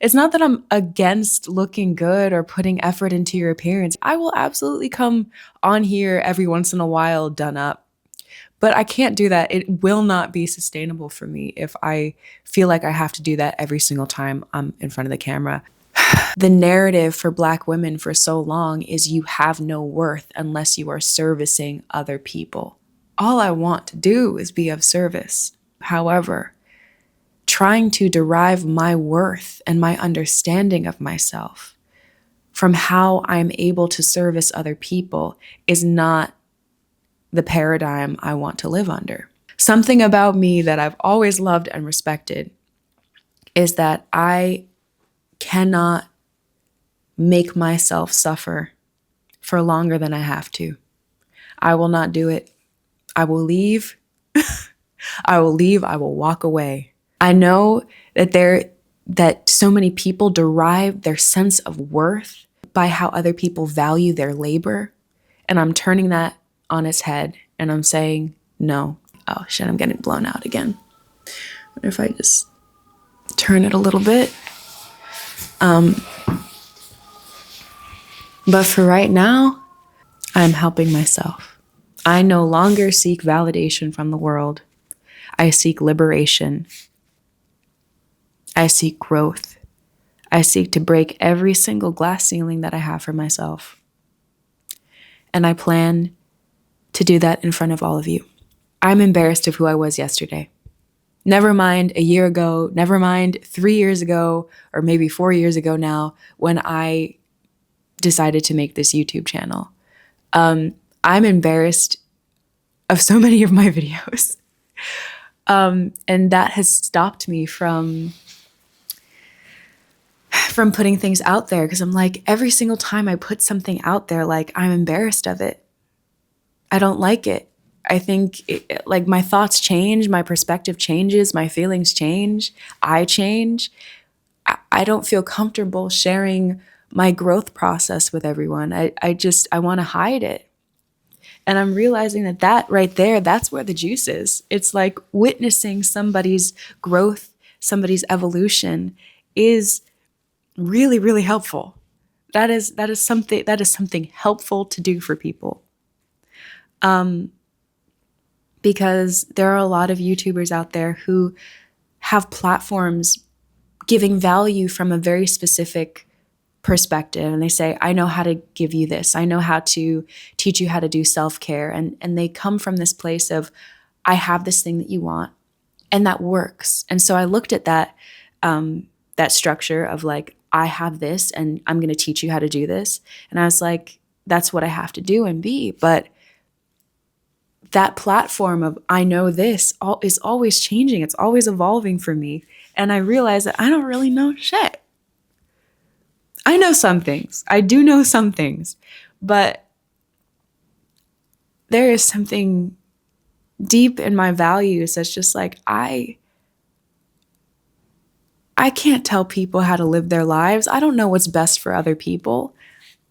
It's not that I'm against looking good or putting effort into your appearance. I will absolutely come on here every once in a while done up. But I can't do that. It will not be sustainable for me if I feel like I have to do that every single time I'm in front of the camera. The narrative for Black women for so long is you have no worth unless you are servicing other people. All I want to do is be of service. However, trying to derive my worth and my understanding of myself from how I'm able to service other people is not the paradigm I want to live under. Something about me that I've always loved and respected is that I cannot make myself suffer for longer than I have to. I will not do it. I will leave. I will leave. I will walk away. I know that so many people derive their sense of worth by how other people value their labor. And I'm turning that on its head and I'm saying, no. Oh shit, I'm getting blown out again. What if I just turn it a little bit? But for right now, I'm helping myself. I no longer seek validation from the world. I seek liberation. I seek growth. I seek to break every single glass ceiling that I have for myself. And I plan to do that in front of all of you. I'm embarrassed of who I was yesterday. Never mind a year ago, never mind 3 years ago, or maybe 4 years ago now, when I decided to make this YouTube channel. I'm embarrassed of so many of my videos. And that has stopped me from putting things out there, because I'm like, every single time I put something out there, like, I'm embarrassed of it. I don't like it. I think like my thoughts change, my perspective changes, my feelings change, I change. I don't feel comfortable sharing my growth process with everyone. I want to hide it. And I'm realizing that right there, that's where the juice is. It's like witnessing somebody's growth, somebody's evolution is really, really helpful. That is something helpful to do for people. Because there are a lot of YouTubers out there who have platforms giving value from a very specific perspective. And they say, I know how to give you this. I know how to teach you how to do self-care. And they come from this place of, I have this thing that you want, and that works. And so I looked at that structure of like, I have this and I'm going to teach you how to do this. And I was like, that's what I have to do and be. But that platform of I know this is always changing. It's always evolving for me. And I realize that I don't really know shit. I know some things. I do know some things. But there is something deep in my values that's just like, I can't tell people how to live their lives. I don't know what's best for other people.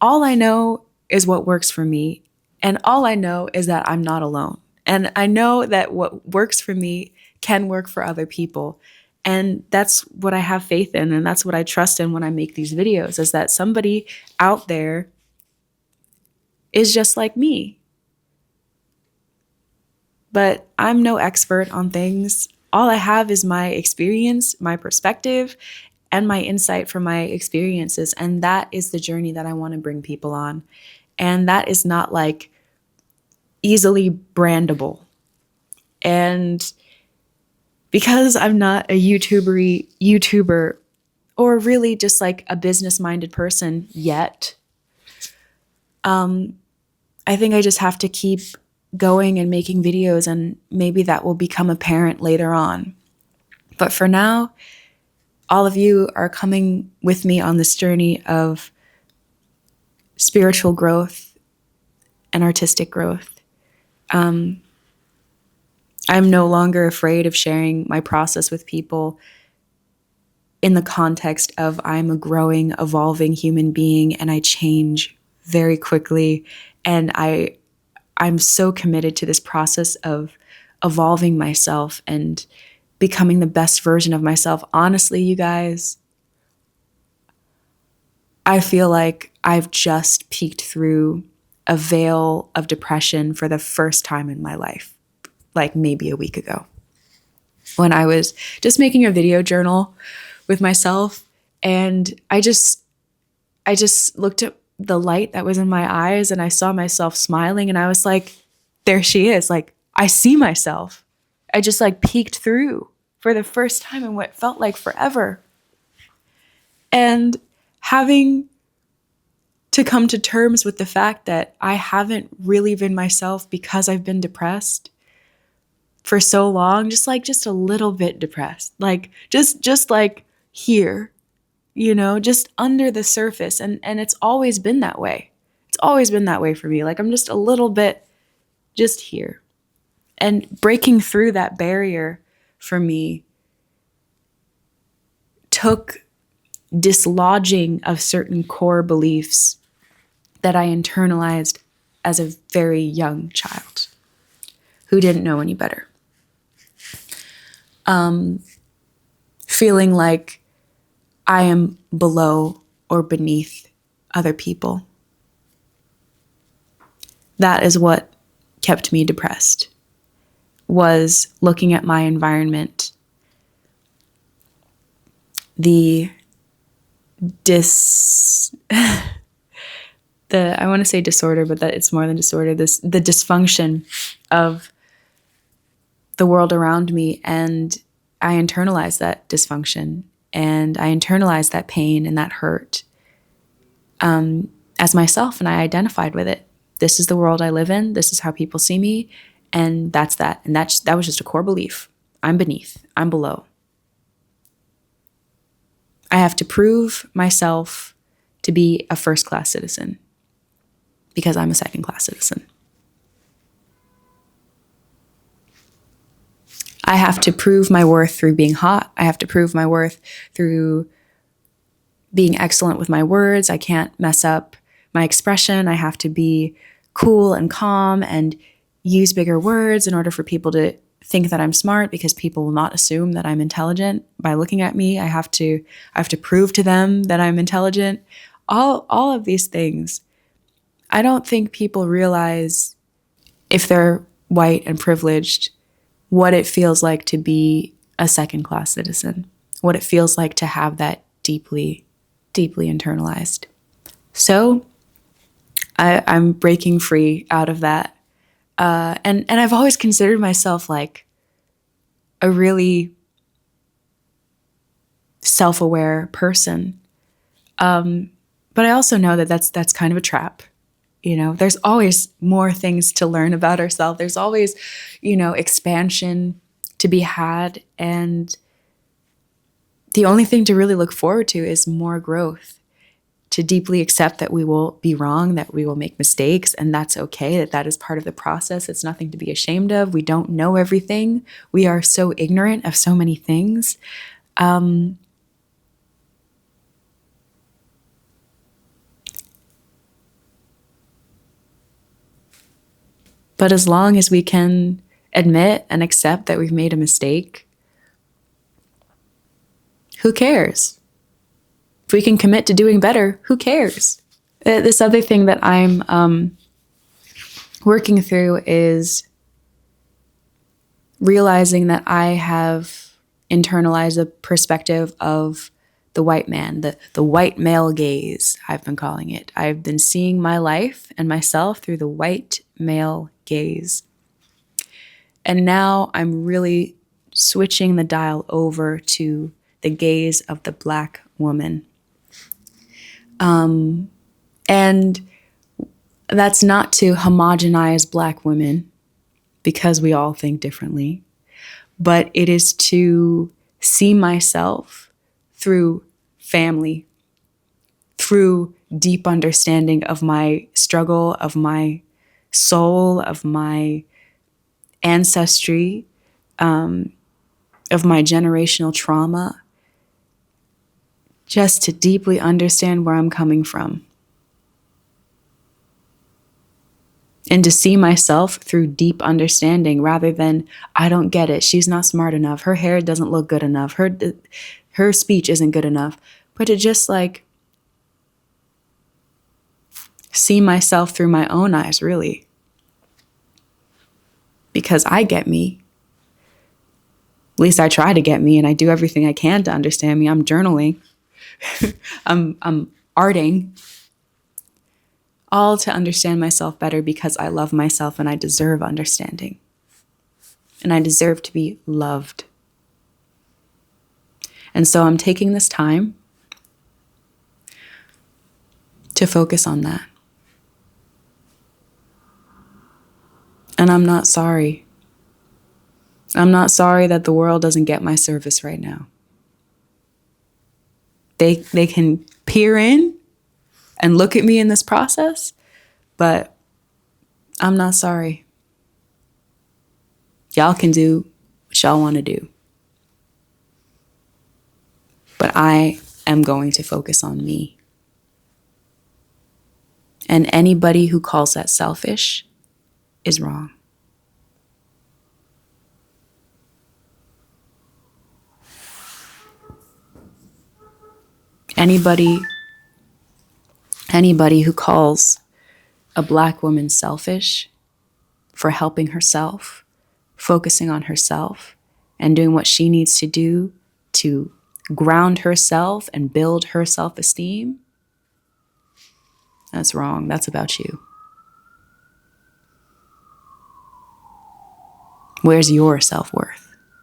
All I know is what works for me. And all I know is that I'm not alone. And I know that what works for me can work for other people. And that's what I have faith in. And that's what I trust in when I make these videos, is that somebody out there is just like me. But I'm no expert on things. All I have is my experience, my perspective, and my insight from my experiences. And that is the journey that I want to bring people on. And that is not like easily brandable. And because I'm not a YouTuber or really just like a business-minded person yet, I think I just have to keep going and making videos, and maybe that will become apparent later on. But for now, all of you are coming with me on this journey of spiritual growth and artistic growth. I'm no longer afraid of sharing my process with people in the context of I'm a growing, evolving human being, and I change very quickly. And I'm so committed to this process of evolving myself and becoming the best version of myself. Honestly, you guys, I feel like I've just peeked through a veil of depression for the first time in my life, like maybe a week ago, when I was just making a video journal with myself. And I just looked at the light that was in my eyes, and I saw myself smiling, and I was like, there she is. Like, I see myself. I just like peeked through for the first time in what felt like forever. And having to come to terms with the fact that I haven't really been myself because I've been depressed for so long, just a little bit depressed, like just like here, just under the surface. And it's always been that way. It's always been that way for me. Like, I'm just a little bit just here. And breaking through that barrier for me took dislodging of certain core beliefs that I internalized as a very young child who didn't know any better. Feeling like I am below or beneath other people. That is what kept me depressed, was looking at my environment, I want to say disorder, but that it's more than disorder, the dysfunction of the world around me. And I internalized that dysfunction, and I internalized that pain and that hurt as myself, and I identified with it. This is the world I live in. This is how people see me, and that's that. And that was just a core belief. I'm beneath. I'm below. I have to prove myself to be a first-class citizen because I'm a second-class citizen. I have to prove my worth through being hot. I have to prove my worth through being excellent with my words. I can't mess up my expression. I have to be cool and calm and use bigger words in order for people to think that I'm smart, because people will not assume that I'm intelligent by looking at me. I have to prove to them that I'm intelligent. All of these things. I don't think people realize, if they're white and privileged, what it feels like to be a second-class citizen, what it feels like to have that deeply, deeply internalized. So I'm breaking free out of that. And I've always considered myself like a really self-aware person. But I also know that that's kind of a trap. There's always more things to learn about ourselves. There's always, expansion to be had. And the only thing to really look forward to is more growth, to deeply accept that we will be wrong, that we will make mistakes, and that's okay, that is part of the process. It's nothing to be ashamed of. We don't know everything. We are so ignorant of so many things. But as long as we can admit and accept that we've made a mistake, who cares? If we can commit to doing better, who cares? This other thing that I'm working through is realizing that I have internalized a perspective of the white man, the white male gaze, I've been calling it. I've been seeing my life and myself through the white male gaze. And now I'm really switching the dial over to the gaze of the Black woman. And that's not to homogenize Black women, because we all think differently, but it is to see myself through family, through deep understanding of my struggle, of my soul, of my ancestry, of my generational trauma, just to deeply understand where I'm coming from. And to see myself through deep understanding, rather than, I don't get it, she's not smart enough, her hair doesn't look good enough, her speech isn't good enough. But to just like see myself through my own eyes, really. Because I get me. At least I try to get me, and I do everything I can to understand me. I'm journaling. I'm arting. All to understand myself better because I love myself and I deserve understanding. And I deserve to be loved. And so I'm taking this time to focus on that. And I'm not sorry. I'm not sorry that the world doesn't get my service right now. They can peer in and look at me in this process, but I'm not sorry. Y'all can do what y'all want to do. But I am going to focus on me. And anybody who calls that selfish is wrong. Anybody who calls a Black woman selfish for helping herself, focusing on herself, and doing what she needs to do to ground herself and build her self-esteem, that's wrong. That's about you. Where's your self-worth?